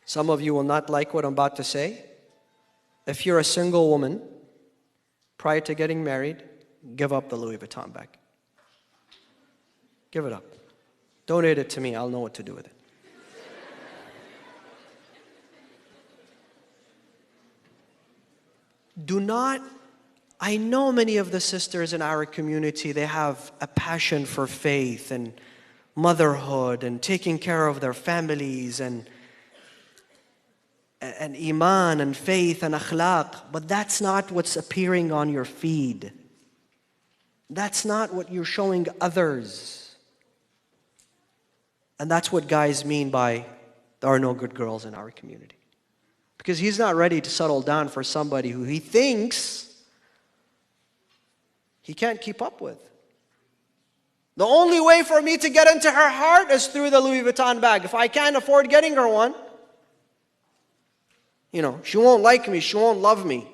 Some of you will not like what I'm about to say. If you're a single woman, prior to getting married, give up the Louis Vuitton bag. Give it up. Donate it to me. I'll know what to do with it. Do not, I know many of the sisters in our community, they have a passion for faith and motherhood and taking care of their families and iman and faith and akhlaq, but that's not what's appearing on your feed. That's not what you're showing others. And that's what guys mean by there are no good girls in our community. Because he's not ready to settle down for somebody who he thinks he can't keep up with. The only way for me to get into her heart is through the Louis Vuitton bag. If I can't afford getting her one, she won't like me, she won't love me.